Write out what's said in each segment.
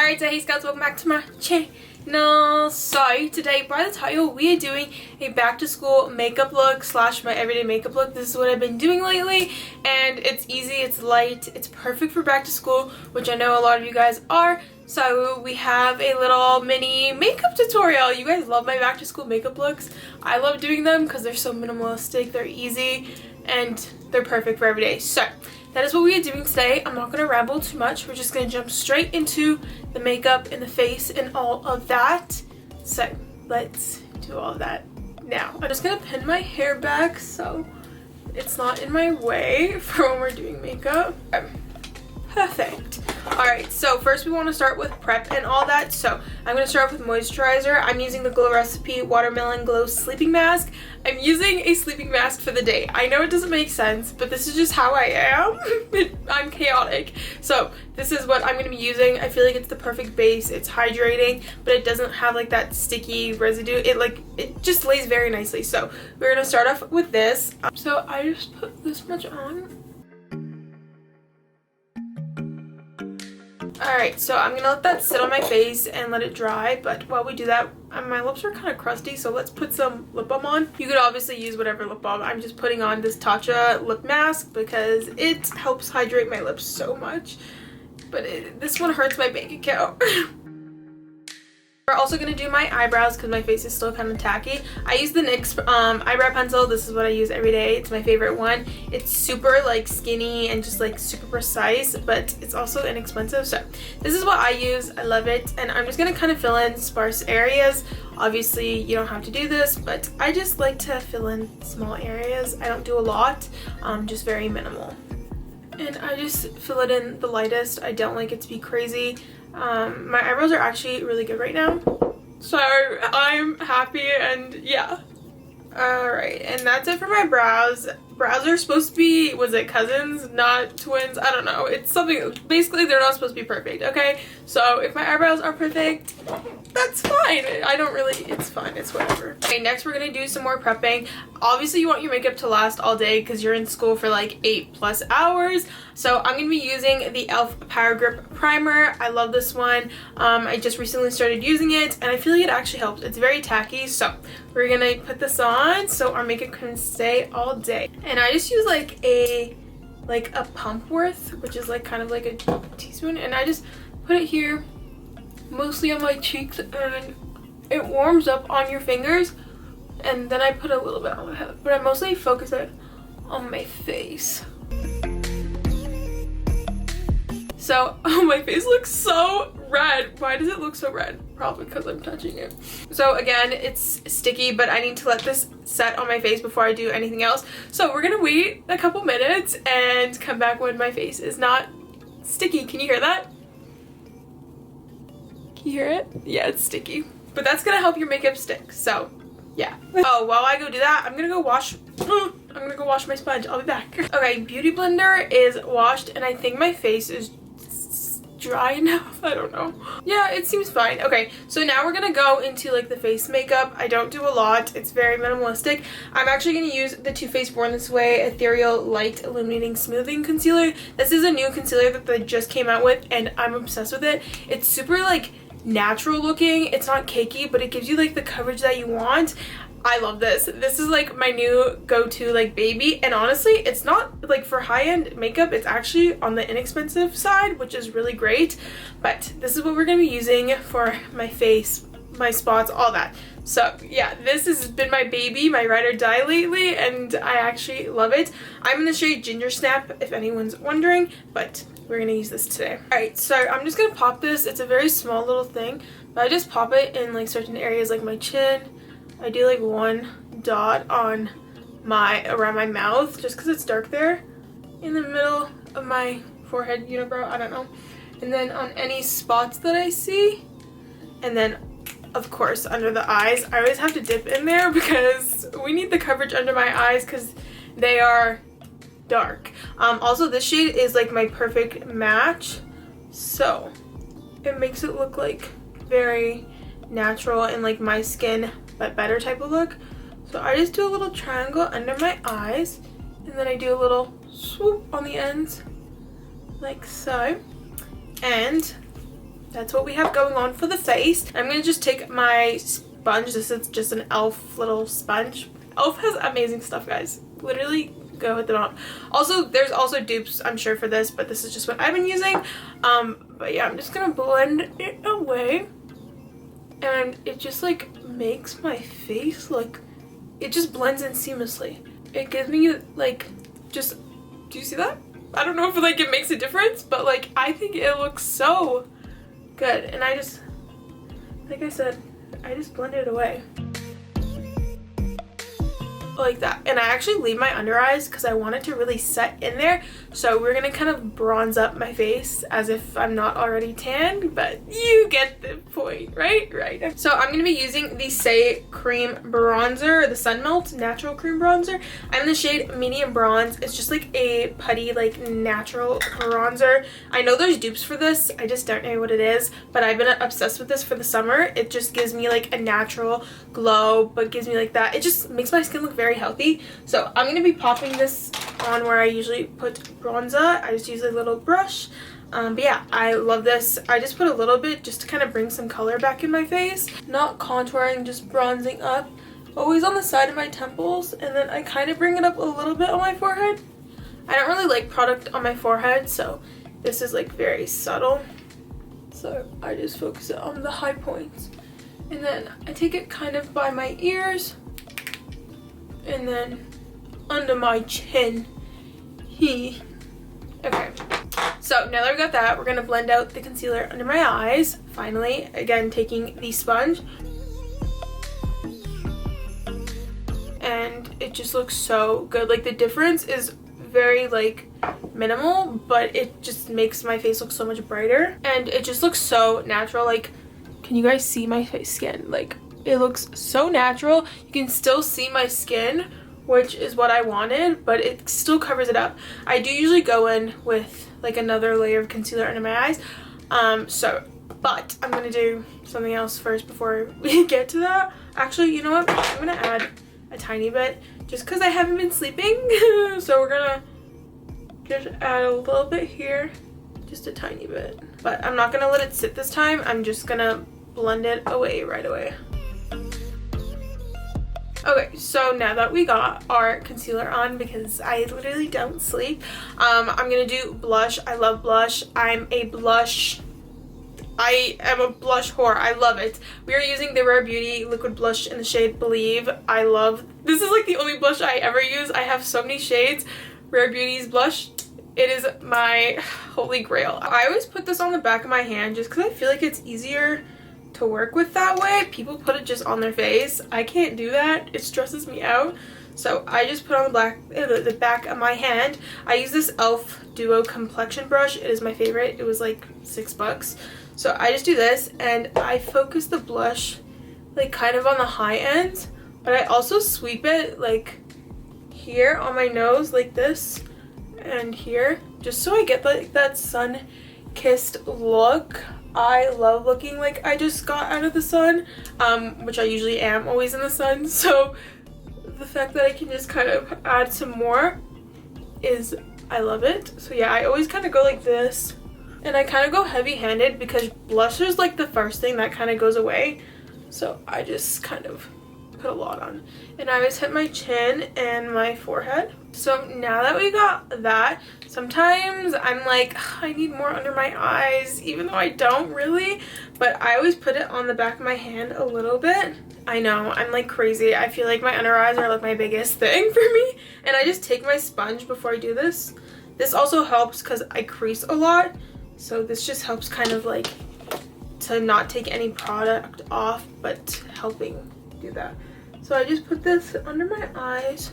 Alright, so hey scouts, welcome back to my channel. So today, by the title, we are doing a back to school makeup look slash my everyday makeup look. This is what I've been doing lately, and it's easy, it's light, it's perfect for back to school, which I know a lot of you guys are. So we have a little mini makeup tutorial. You guys love my back to school makeup looks. I love doing them because they're so minimalistic, they're easy, and they're perfect for every day. So that is what we are doing today. I'm not going to ramble too much. We're just going to jump straight into the makeup and the face and all of that. So let's do all of that now. I'm just going to pin my hair back so it's not in my way for when we're doing makeup. Perfect. Alright, so first we want to start with prep and all that. So I'm going to start with moisturizer. I'm using the Glow Recipe Watermelon Glow Sleeping Mask. I'm using a sleeping mask for the day. I know it doesn't make sense, but this is just how I am. I'm chaotic. So this is what I'm going to be using. I feel like it's the perfect base. It's hydrating, but it doesn't have like that sticky residue. It just lays very nicely. So we're going to start off with this. So I just put this much on. Alright, so I'm gonna let that sit on my face and let it dry, but while we do that, my lips are kind of crusty, so let's put some lip balm on. You could obviously use whatever lip balm. I'm just putting on this Tatcha lip mask because it helps hydrate my lips so much, but this one hurts my bank account. We're also going to do my eyebrows because my face is still kind of tacky. I use the NYX eyebrow pencil. This is what I use every day. It's my favorite one. It's super like skinny and just like super precise, but it's also inexpensive. So this is what I use. I love it. And I'm just going to kind of fill in sparse areas. Obviously you don't have to do this, but I just like to fill in small areas. I don't do a lot, just very minimal. And I just fill it in the lightest. I don't like it to be crazy. My eyebrows are actually really good right now, so I'm happy, and yeah. Alright, and that's it for my brows. Brows are supposed to be, was it cousins, not twins? I don't know. It's something, basically they're not supposed to be perfect, okay? So if my eyebrows are perfect, that's fine. I don't really, it's fine, it's whatever. Okay, next we're gonna do some more prepping. Obviously you want your makeup to last all day because you're in school for like 8+ hours. So I'm gonna be using the e.l.f. Power Grip Primer. I love this one. I just recently started using it and I feel like it actually helps. It's very tacky, so we're gonna put this on so our makeup can stay all day. And I just use like a pump worth, which is like kind of like a teaspoon, and I just put it here mostly on my cheeks, and it warms up on your fingers, and then I put a little bit on my head, but I mostly focus it on my face. So, oh, my face looks so red. Why does it look so red? Probably because I'm touching it. So again, it's sticky, but I need to let this set on my face before I do anything else. So we're gonna wait a couple minutes and come back when my face is not sticky. Can you hear that? Can you hear it? Yeah, it's sticky. But that's gonna help your makeup stick, so yeah. Oh, while I go do that, I'm gonna go wash my sponge. I'll be back. Okay, Beauty Blender is washed, and I think my face is dry enough. I don't know. Yeah, it seems fine. Okay, so now we're gonna go into like the face makeup. I don't do a lot. It's very minimalistic. I'm actually gonna use the Too Faced Born This Way Ethereal Light Illuminating Smoothing Concealer. This is a new concealer that they just came out with, and I'm obsessed with it. It's super like natural looking. It's not cakey, but it gives you like the coverage that you want. I love this. This is like my new go-to like baby, and honestly it's not like for high-end makeup, it's actually on the inexpensive side, which is really great. But this is what we're gonna be using for my face, my spots, all that. So yeah, this has been my baby, my ride or die lately, and I actually love it. I'm in the shade Ginger Snap if anyone's wondering, but we're gonna use this today. Alright, so I'm just gonna pop this. It's a very small little thing, but I just pop it in like certain areas like my chin. I do like one dot on around my mouth just because it's dark there, in the middle of my forehead, unibrow, I don't know, and then on any spots that I see, and then of course under the eyes. I always have to dip in there because we need the coverage under my eyes because they are dark. Also this shade is like my perfect match, so it makes it look like very natural and like my skin but better type of look. So I just do a little triangle under my eyes, and then I do a little swoop on the ends like so, and that's what we have going on for the face. I'm gonna just take my sponge. This is just an e.l.f. little sponge. e.l.f. has amazing stuff, guys. Literally go hit them up. Also, there's also dupes, I'm sure, for this, but this is just what I've been using. But yeah, I'm just gonna blend it away, and it just like makes my face like, it just blends in seamlessly. It gives me like, just, do you see that? I don't know if like it makes a difference, but like I think it looks so good. And I just, like I said, I just blend it away like that. And I actually leave my under eyes because I want it to really set in there. So we're gonna kind of bronze up my face as if I'm not already tanned, but you get the point, right? So I'm gonna be using the Say Cream Bronzer, the Sun Melt Natural Cream Bronzer. I'm in the shade Medium Bronze. It's just like a putty, like natural bronzer. I know there's dupes for this, I just don't know what it is, but I've been obsessed with this for the summer. It just gives me like a natural glow, but gives me like that. It just makes my skin look very healthy. So I'm going to be popping this on where I usually put bronzer. I just use a little brush. But yeah, I love this. I just put a little bit just to kind of bring some color back in my face. Not contouring, just bronzing up. Always on the side of my temples, and then I kind of bring it up a little bit on my forehead. I don't really like product on my forehead, so this is like very subtle. So I just focus it on the high points. And then I take it kind of by my ears, and then under my chin. Okay, so now that we got that, we're gonna blend out the concealer under my eyes. Finally, again, taking the sponge. And it just looks so good. Like the difference is very like minimal, but it just makes my face look so much brighter. And it just looks so natural. Like, can you guys see my face skin? Like, it looks so natural. You can still see my skin, which is what I wanted, but it still covers it up. I do usually go in with like another layer of concealer under my eyes. But I'm gonna do something else first before we get to that. Actually, you know what? I'm gonna add a tiny bit just because I haven't been sleeping. So we're gonna just add a little bit here, just a tiny bit. But I'm not gonna let it sit this time. I'm just gonna blend it away right away. Okay, so now that we got our concealer on, because I literally don't sleep, I'm gonna do blush. I love blush. I am a blush whore. I love it. We are using the Rare Beauty liquid blush in the shade Believe. This is like the only blush I ever use. I have so many shades. Rare Beauty's blush, it is my holy grail. I always put this on the back of my hand just because I feel like it's easier to work with that way. People put it just on their face. I can't do that. It stresses me out. So I just put on the back of my hand. I use this e.l.f. Duo Complexion brush. It is my favorite. It was like $6. So I just do this, and I focus the blush like kind of on the high end, but I also sweep it like here on my nose like this and here, just so I get like that sun-kissed look. I love looking like I just got out of the sun, which I usually am always in the sun. So the fact that I can just kind of add some more is, I love it. So yeah, I always kind of go like this, and I kind of go heavy-handed because blush is like the first thing that kind of goes away. So I just kind of put a lot on, and I always hit my chin and my forehead. So now that we got that, sometimes I'm like, I need more under my eyes, even though I don't really, but I always put it on the back of my hand a little bit. I know, I'm like crazy. I feel like my under eyes are like my biggest thing for me, and I just take my sponge before I do this. This also helps because I crease a lot, so this just helps kind of like to not take any product off, but helping do that. So I just put this under my eyes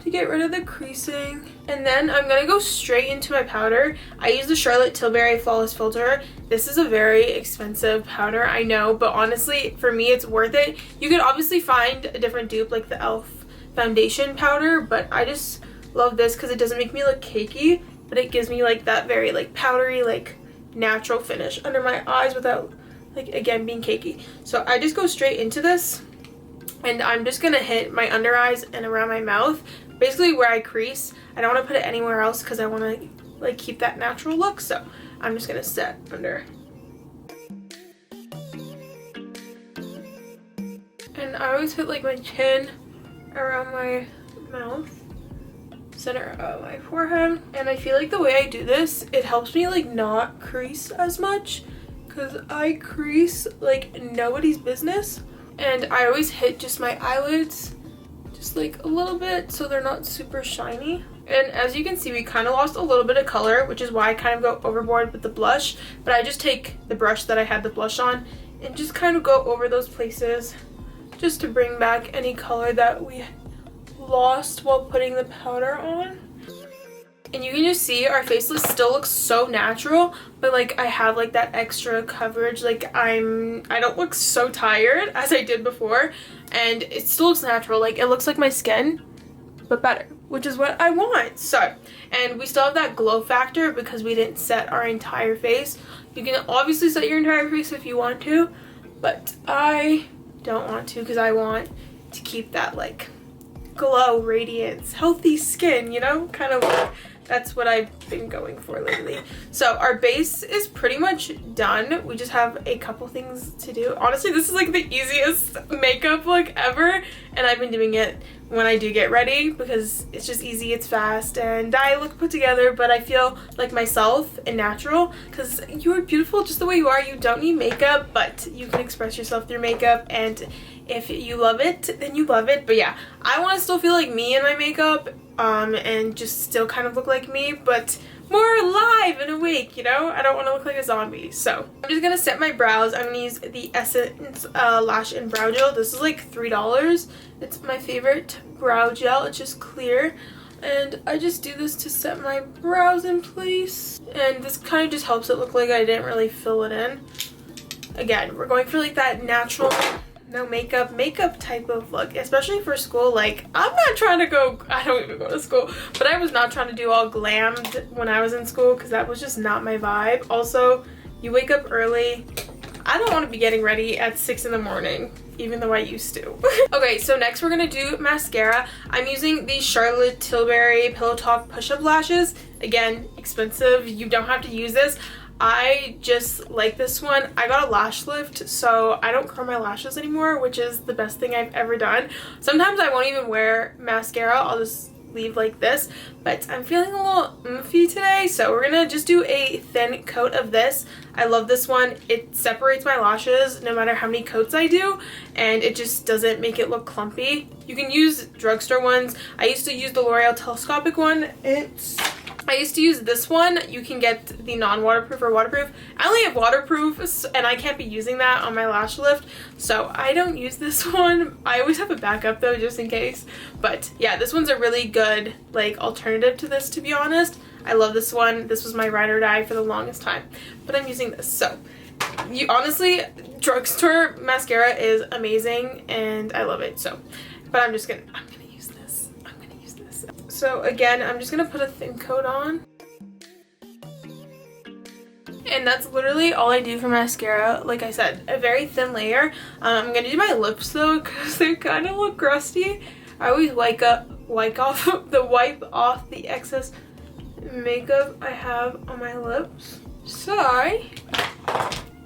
to get rid of the creasing, and then I'm gonna go straight into my powder. I use the Charlotte Tilbury Flawless Filter. This is a very expensive powder, I know, but honestly for me it's worth it. You could obviously find a different dupe like the e.l.f. foundation powder, but I just love this because it doesn't make me look cakey, but it gives me like that very like powdery, like natural finish under my eyes without like again being cakey. So I just go straight into this, and I'm just gonna hit my under eyes and around my mouth, basically where I crease. I don't want to put it anywhere else because I want to like keep that natural look. So I'm just gonna set under. And I always hit like my chin around my mouth, center of my forehead. And I feel like the way I do this, it helps me like not crease as much, because I crease like nobody's business. And I always hit just my eyelids just like a little bit so they're not super shiny. And as you can see, we kind of lost a little bit of color, which is why I kind of go overboard with the blush. But I just take the brush that I had the blush on and just kind of go over those places just to bring back any color that we lost while putting the powder on. And you can just see our face still looks so natural, but like I have like that extra coverage. Like I don't look so tired as I did before, and it still looks natural. Like it looks like my skin, but better, which is what I want. So, and we still have that glow factor because we didn't set our entire face. You can obviously set your entire face if you want to, but I don't want to because I want to keep that like glow, radiance, healthy skin, you know, kind of like that's what I've been going for lately. So our base is pretty much done. We just have a couple things to do. Honestly, this is like the easiest makeup look ever, and I've been doing it when I do get ready because it's just easy, it's fast, and I look put together, but I feel like myself and natural because you are beautiful just the way you are. You don't need makeup, but you can express yourself through makeup, and if you love it, then you love it. But yeah, I want to still feel like me in my makeup, and just still kind of look like me, but more alive and awake, you know? I don't want to look like a zombie. So I'm just gonna set my brows. I'm gonna use the Essence Lash and Brow Gel. This is like $3. It's my favorite brow gel. It's just clear, and I just do this to set my brows in place, and this kind of just helps it look like I didn't really fill it in. Again, we're going for like that natural, no makeup type of look, especially for school. Like I'm not trying to go, I don't even go to school, but I was not trying to do all glammed when I was in school because that was just not my vibe. Also, you wake up early. I don't want to be getting ready at 6 in the morning, even though I used to. Okay, so next we're gonna do mascara. I'm using the Charlotte Tilbury Pillow Talk Push-Up Lashes. Again, expensive. You don't have to use this. I just like this one. I got a lash lift, so I don't curl my lashes anymore, which is the best thing I've ever done. Sometimes I won't even wear mascara. I'll just leave like this, but I'm feeling a little oomphy today, so we're gonna just do a thin coat of this. I love this one. It separates my lashes no matter how many coats I do, and it just doesn't make it look clumpy. You can use drugstore ones. I used to use the L'Oreal telescopic one. I used to use this one. You can get the non-waterproof or waterproof. I only have waterproof, and I can't be using that on my lash lift, so I don't use this one. I always have a backup though, just in case. But yeah, this one's a really good like alternative to this, to be honest. I love this one. This was my ride or die for the longest time, but I'm using this. So you honestly, drugstore mascara is amazing and I love it. So, but I'm gonna use this. So again, I'm just gonna put a thin coat on. And that's literally all I do for mascara. Like I said, a very thin layer. I'm gonna do my lips though, because they kind of look crusty. I always wipe off the excess makeup I have on my lips. So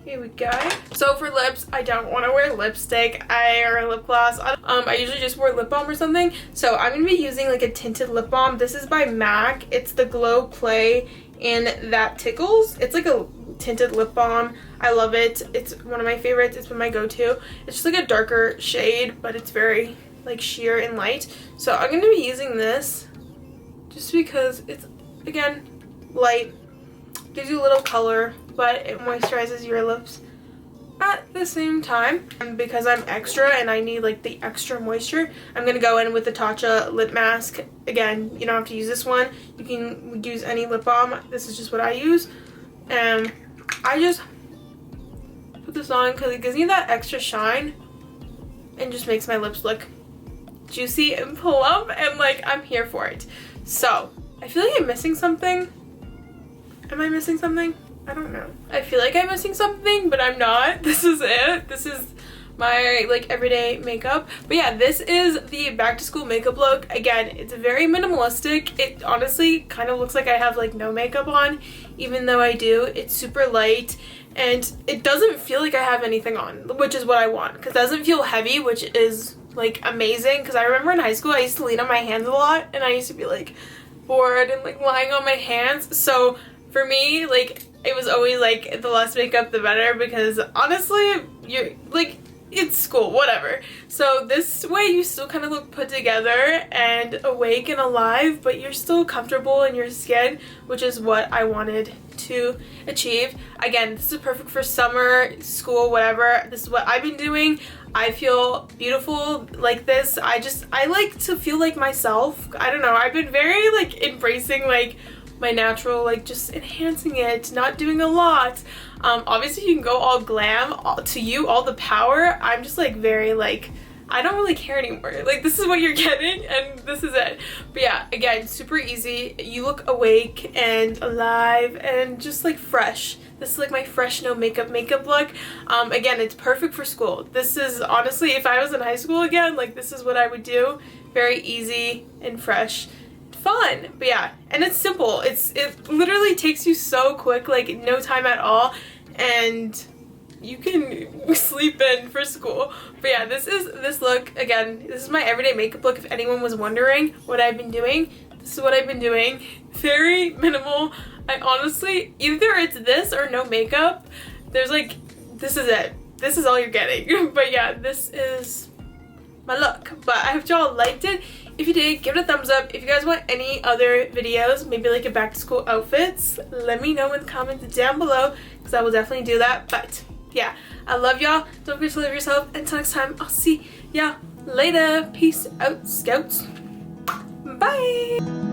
here we go. So for lips, I don't want to wear lipstick or lip gloss. I usually just wear lip balm or something. So I'm going to be using like a tinted lip balm. This is by MAC. It's the Glow Play and That Tickles. It's like a tinted lip balm. I love it. It's one of my favorites. It's been my go-to. It's just like a darker shade, but it's very like sheer and light. So I'm going to be using this just because it's, again, light. Gives you a little color, but it moisturizes your lips at the same time. And because I'm extra and I need like the extra moisture, I'm gonna go in with the Tatcha lip mask. Again, you don't have to use this one. You can use any lip balm. This is just what I use. And I just put this on because it gives me that extra shine and just makes my lips look juicy and plump, and like I'm here for it. So I feel like I'm missing something. Am I missing something? I don't know. I feel like I'm missing something, but I'm not. This is it. This is my like everyday makeup. But yeah, this is the back to school makeup look. Again, it's very minimalistic. It honestly kind of looks like I have like no makeup on, even though I do. It's super light and it doesn't feel like I have anything on, which is what I want, because it doesn't feel heavy, which is like amazing. Because I remember in high school I used to lean on my hands a lot and I used to be like bored and like lying on my hands. So for me, like, it was always like the less makeup the better, because honestly you're like, it's school, whatever. So this way you still kind of look put together and awake and alive, but you're still comfortable in your skin, which is what I wanted to achieve. Again, this is perfect for summer, school, whatever. This is what I've been doing. I feel beautiful like this. I like to feel like myself. I don't know, I've been very like embracing like my natural, like just enhancing it, not doing a lot. Obviously you can go all glam, to you all the power. I'm just like very like, I don't really care anymore. Like, this is what you're getting and this is it. But yeah, again, super easy. You look awake and alive and just like fresh. This is like my fresh no makeup look. Again, it's perfect for school. This is honestly, if I was in high school again, like this is what I would do. Very easy and fresh. Fun. But yeah, and it's simple. It literally takes you so quick, like no time at all, and you can sleep in for school. But yeah, this look, again, this is my everyday makeup look. If anyone was wondering what I've been doing, this is what I've been doing. Very minimal. I honestly, either it's this or no makeup. There's like, this is it. This is all you're getting. But yeah, this is my look. But I hope y'all liked it. If you did, give it a thumbs up. If you guys want any other videos, maybe like a back to school outfits, let me know in the comments down below, because I will definitely do that. But yeah, I love y'all. Don't forget to love yourself. Until next time, I'll see y'all later. Peace out, scouts. Bye.